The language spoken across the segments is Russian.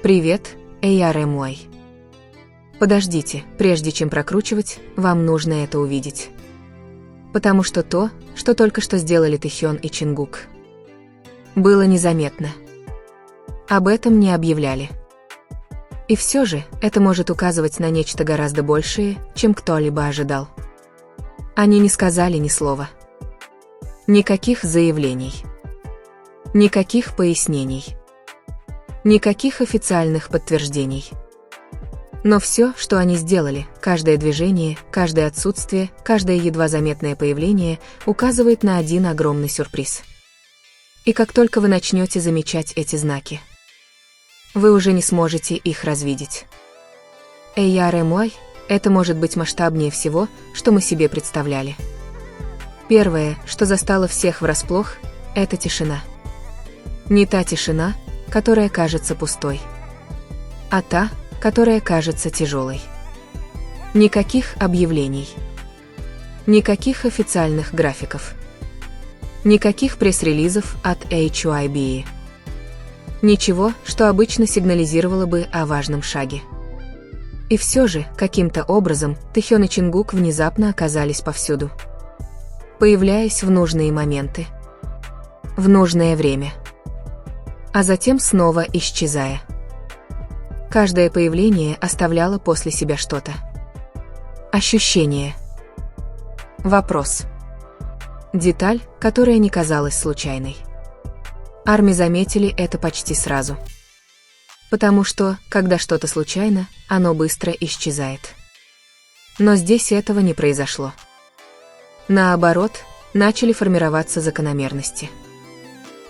Привет, ARMY. Подождите, прежде чем прокручивать, вам нужно это увидеть. Потому что то, что только что сделали Тэхён и Чингук, было незаметно. Об этом не объявляли. И все же, это может указывать на нечто гораздо большее, чем кто-либо ожидал. Они не сказали ни слова. Никаких заявлений. Никаких пояснений. Никаких официальных подтверждений. Но все, что они сделали, каждое движение, каждое отсутствие, каждое едва заметное появление, указывает на один огромный сюрприз. И как только вы начнете замечать эти знаки, вы уже не сможете их развидеть. ARMY – это может быть масштабнее всего, что мы себе представляли. Первое, что застало всех врасплох – это тишина. Не та тишина, которая кажется пустой, а та, которая кажется тяжелой. Никаких объявлений. Никаких официальных графиков. Никаких пресс-релизов от HYBE. Ничего, что обычно сигнализировало бы о важном шаге. И все же, каким-то образом, Тэхён и Чингук внезапно оказались повсюду. Появляясь в нужные моменты. В нужное время. А затем снова исчезая. Каждое появление оставляло после себя что-то. Ощущение. Вопрос. Деталь, которая не казалась случайной. ARMY заметили это почти сразу. Потому что, когда что-то случайно, оно быстро исчезает. Но здесь этого не произошло. Наоборот, начали формироваться закономерности.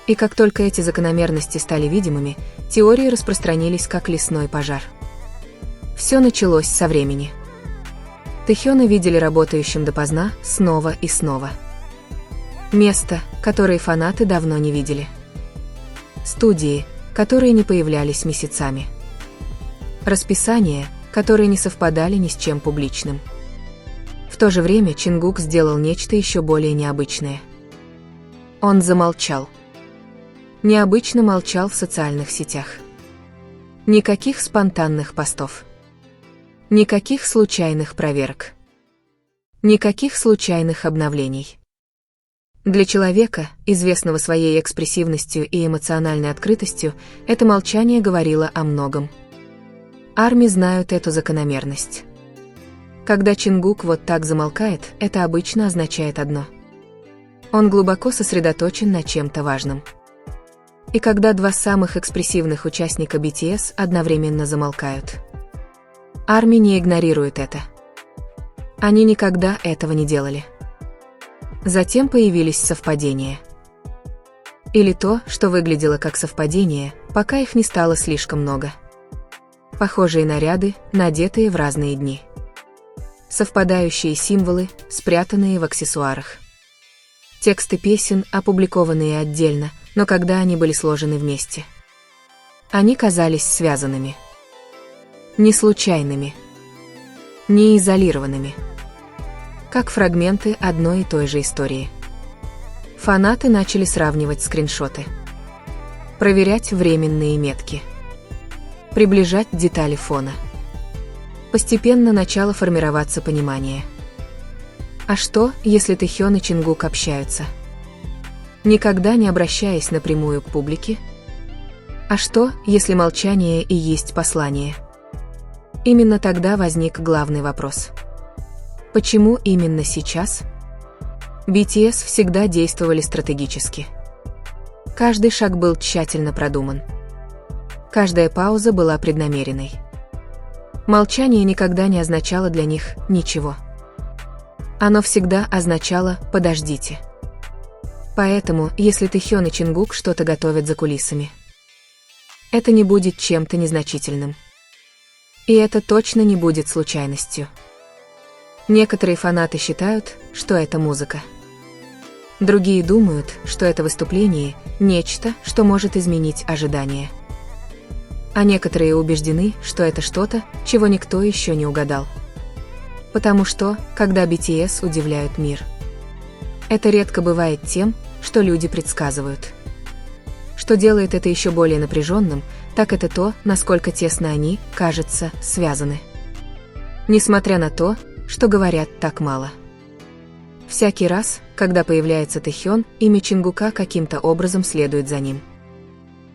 И как только эти закономерности стали видимыми, теории распространились как лесной пожар. Все началось со времени. Тэхёна видели работающим допоздна снова и снова. Место, которое фанаты давно не видели. Студии, которые не появлялись месяцами. Расписания, которые не совпадали ни с чем публичным. В то же время Чингук сделал нечто еще более необычное. Он замолчал. Необычно молчал в социальных сетях. Никаких спонтанных постов. Никаких случайных проверок. Никаких случайных обновлений. Для человека, известного своей экспрессивностью и эмоциональной открытостью, это молчание говорило о многом. ARMY знают эту закономерность. Когда Чингук вот так замолкает, это обычно означает одно. Он глубоко сосредоточен на чем-то важном. И когда два самых экспрессивных участника BTS одновременно замолкают, ARMY не игнорирует это. Они никогда этого не делали. Затем появились совпадения. Или то, что выглядело как совпадение, пока их не стало слишком много. Похожие наряды, надетые в разные дни. Совпадающие символы, спрятанные в аксессуарах. Тексты песен, опубликованные отдельно, но когда они были сложены вместе, они казались связанными. Не случайными. Не изолированными. Как фрагменты одной и той же истории. Фанаты начали сравнивать скриншоты. Проверять временные метки. Приближать детали фона. Постепенно начало формироваться понимание. А что, если Тэхён и Чингук общаются? Никогда не обращаясь напрямую к публике? А что, если молчание и есть послание? Именно тогда возник главный вопрос. Почему именно сейчас? BTS всегда действовали стратегически. Каждый шаг был тщательно продуман. Каждая пауза была преднамеренной. Молчание никогда не означало для них ничего. Оно всегда означало «подождите». Поэтому, если Тэхён и Чингук что-то готовят за кулисами, это не будет чем-то незначительным. И это точно не будет случайностью. Некоторые фанаты считают, что это музыка. Другие думают, что это выступление – нечто, что может изменить ожидания. А некоторые убеждены, что это что-то, чего никто еще не угадал. Потому что, когда BTS удивляют мир, это редко бывает тем, что люди предсказывают. Что делает это еще более напряженным, так это то, насколько тесно они, кажется, связаны. Несмотря на то, что говорят так мало. Всякий раз, когда появляется Тэхён, имя Чингука каким-то образом следует за ним.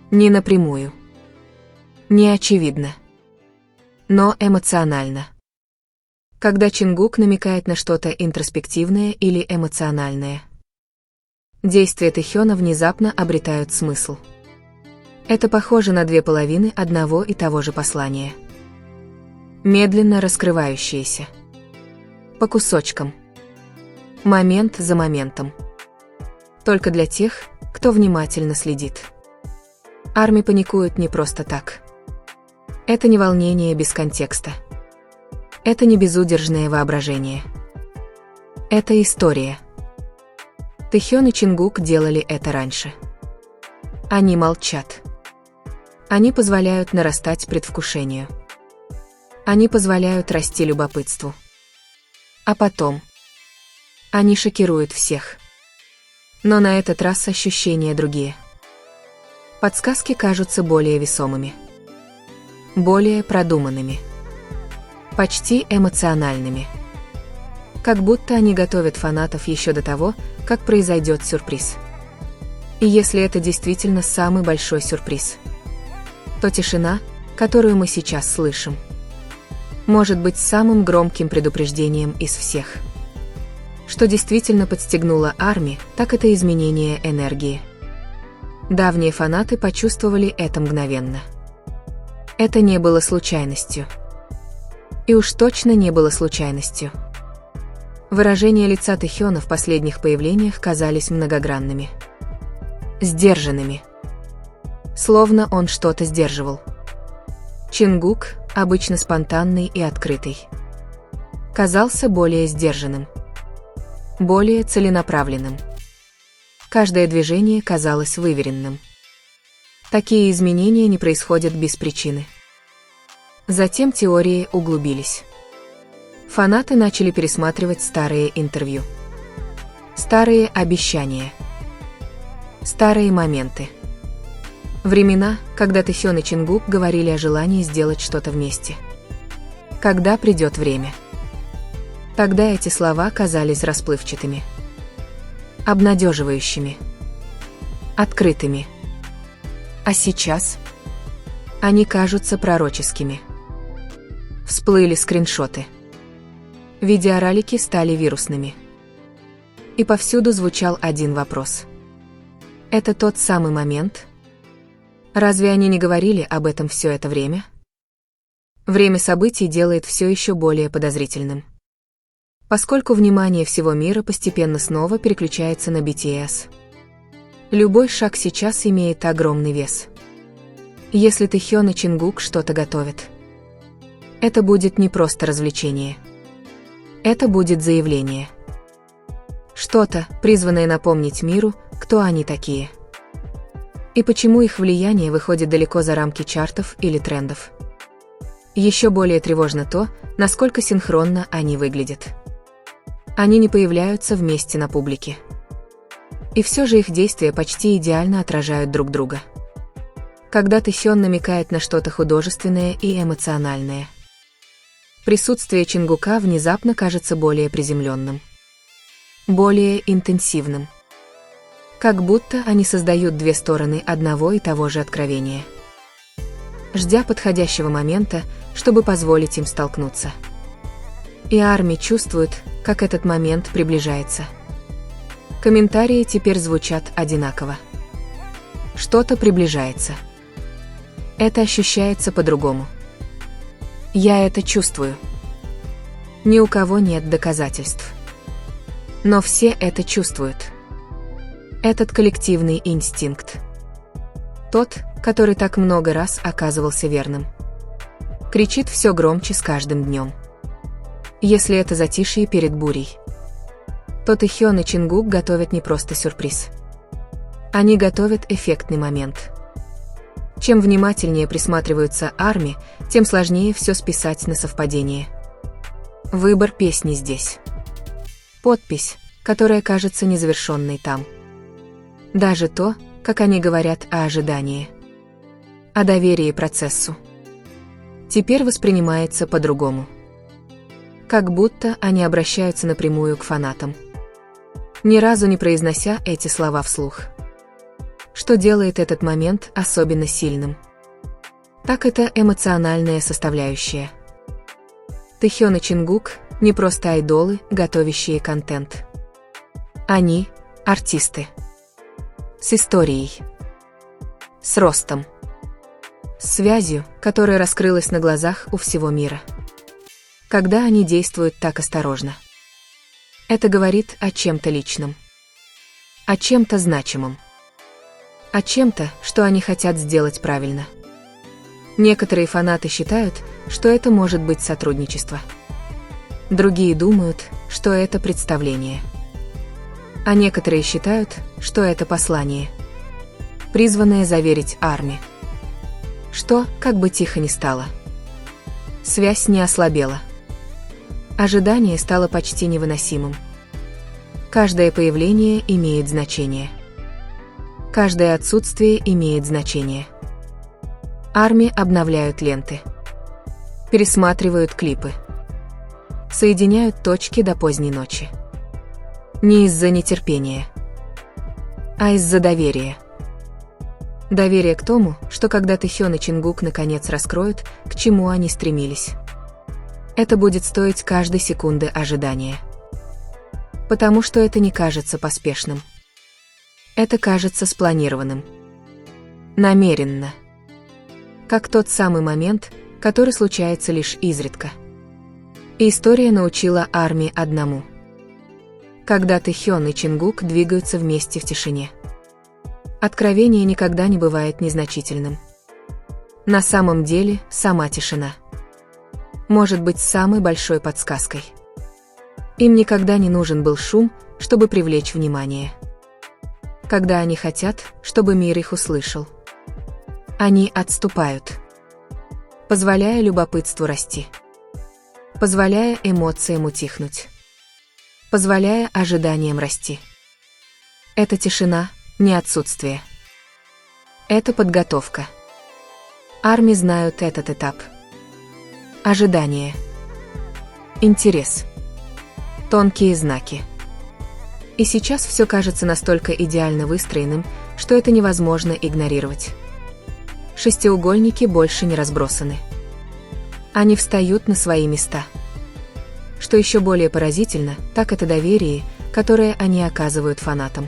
Не напрямую. Не очевидно. Но эмоционально. Когда Чингук намекает на что-то интроспективное или эмоциональное, действия Тэхёна внезапно обретают смысл. Это похоже на две половины одного и того же послания. Медленно раскрывающиеся. По кусочкам. Момент за моментом. Только для тех, кто внимательно следит. Арми паникует не просто так. Это не волнение без контекста. Это не безудержное воображение. Это история. Тэхён и Чингук делали это раньше. Они молчат. Они позволяют нарастать предвкушению. Они позволяют расти любопытству. А потом они шокируют всех. Но на этот раз ощущения другие. Подсказки кажутся более весомыми. Более продуманными. Почти эмоциональными. Как будто они готовят фанатов еще до того, как произойдет сюрприз. И если это действительно самый большой сюрприз, то тишина, которую мы сейчас слышим, может быть самым громким предупреждением из всех. Что действительно подстегнуло Арми, так это изменение энергии. Давние фанаты почувствовали это мгновенно. Это не было случайностью. И уж точно не было случайностью. Выражения лица Тэхёна в последних появлениях казались многогранными. Сдержанными. Словно он что-то сдерживал. Чингук, обычно спонтанный и открытый, казался более сдержанным. Более целенаправленным. Каждое движение казалось выверенным. Такие изменения не происходят без причины. Затем теории углубились. Фанаты начали пересматривать старые интервью. Старые обещания. Старые моменты. Времена, когда Тэхён и Чингук говорили о желании сделать что-то вместе. Когда придет время. Тогда эти слова казались расплывчатыми. Обнадеживающими. Открытыми. А сейчас они кажутся пророческими. Всплыли скриншоты. Видеоролики стали вирусными. И повсюду звучал один вопрос. Это тот самый момент? Разве они не говорили об этом все это время? Время событий делает все еще более подозрительным. Поскольку внимание всего мира постепенно снова переключается на BTS. Любой шаг сейчас имеет огромный вес. Если Тэхён и Чингук что-то готовят, это будет не просто развлечение. Это будет заявление. Что-то, призванное напомнить миру, кто они такие. И почему их влияние выходит далеко за рамки чартов или трендов. Еще более тревожно то, насколько синхронно они выглядят. Они не появляются вместе на публике. И все же их действия почти идеально отражают друг друга. Когда Тэхён намекает на что-то художественное и эмоциональное, присутствие Чингука внезапно кажется более приземленным. Более интенсивным. Как будто они создают две стороны одного и того же откровения. Ждя подходящего момента, чтобы позволить им столкнуться. И Арми чувствует, как этот момент приближается. Комментарии теперь звучат одинаково. Что-то приближается. Это ощущается по-другому. Я это чувствую. Ни у кого нет доказательств. Но все это чувствуют. Этот коллективный инстинкт. Тот, который так много раз оказывался верным. Кричит все громче с каждым днем. Если это затишье перед бурей, то Тэхён и Чингук готовят не просто сюрприз. Они готовят эффектный момент. Чем внимательнее присматриваются Арми, тем сложнее все списать на совпадение. Выбор песни здесь. Подпись, которая кажется незавершенной там. Даже то, как они говорят о ожидании. о доверии процессу. Теперь воспринимается по-другому. Как будто они обращаются напрямую к фанатам, ни разу не произнося эти слова вслух. Что делает этот момент особенно сильным? Так это эмоциональная составляющая. Тэхён и Чингук – не просто айдолы, готовящие контент. Они – артисты. С историей. С ростом. С связью, которая раскрылась на глазах у всего мира. Когда они действуют так осторожно. Это говорит о чем-то личном. О чем-то значимом. О чем-то, что они хотят сделать правильно. Некоторые фанаты считают, что это может быть сотрудничество. Другие думают, что это представление. А некоторые считают, что это послание, призванное заверить армии, что, как бы тихо ни стало, связь не ослабела. Ожидание стало почти невыносимым. Каждое появление имеет значение. Каждое отсутствие имеет значение. Армии обновляют ленты. Пересматривают клипы. Соединяют точки до поздней ночи. Не из-за нетерпения, а из-за доверия. Доверие к тому, что когда Тэхён и Чингук наконец раскроют, к чему они стремились. Это будет стоить каждой секунды ожидания. Потому что это не кажется поспешным. Это кажется спланированным. Намеренно. Как тот самый момент, который случается лишь изредка. И история научила армии одному. Когда Тэхён и Чингук двигаются вместе в тишине. Откровение никогда не бывает незначительным. На самом деле, сама тишина может быть самой большой подсказкой. Им никогда не нужен был шум, чтобы привлечь внимание. Когда они хотят, чтобы мир их услышал, они отступают, позволяя любопытству расти, позволяя эмоциям утихнуть, позволяя ожиданиям расти. Это тишина, не отсутствие. Это подготовка. Армии знают этот этап. Ожидание. Интерес. Тонкие знаки. И сейчас все кажется настолько идеально выстроенным, что это невозможно игнорировать. Шестиугольники больше не разбросаны. Они встают на свои места. Что еще более поразительно, так это доверие, которое они оказывают фанатам.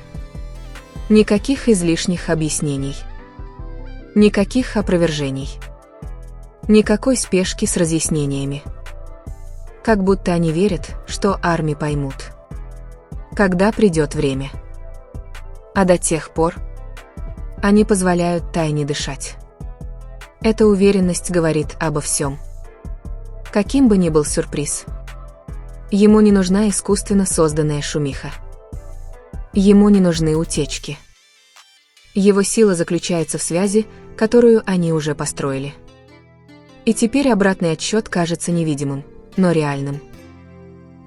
Никаких излишних объяснений. Никаких опровержений. Никакой спешки с разъяснениями. Как будто они верят, что армии поймут, когда придет время. А до тех пор они позволяют тайне дышать. Эта уверенность говорит обо всем. Каким бы ни был сюрприз, ему не нужна искусственно созданная шумиха. Ему не нужны утечки. Его сила заключается в связи, которую они уже построили. И теперь обратный отсчет кажется невидимым, но реальным.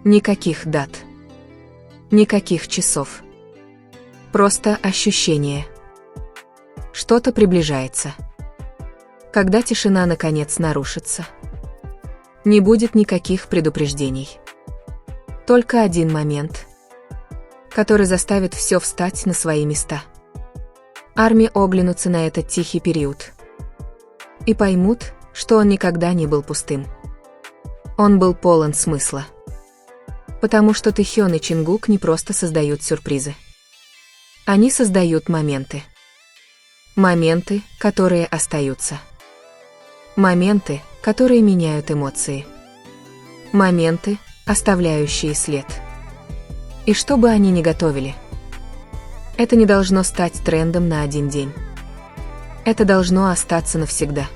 Никаких дат. Никаких часов. Просто ощущение. Что-то приближается. Когда тишина наконец нарушится, не будет никаких предупреждений. Только один момент, который заставит все встать на свои места. Армии оглянутся на этот тихий период и поймут, что он никогда не был пустым. Он был полон смысла. Потому что Тэхён и Чингук не просто создают сюрпризы. Они создают моменты. Моменты, которые остаются. Моменты, которые меняют эмоции. Моменты, оставляющие след. И что бы они ни готовили, это не должно стать трендом на один день. Это должно остаться навсегда.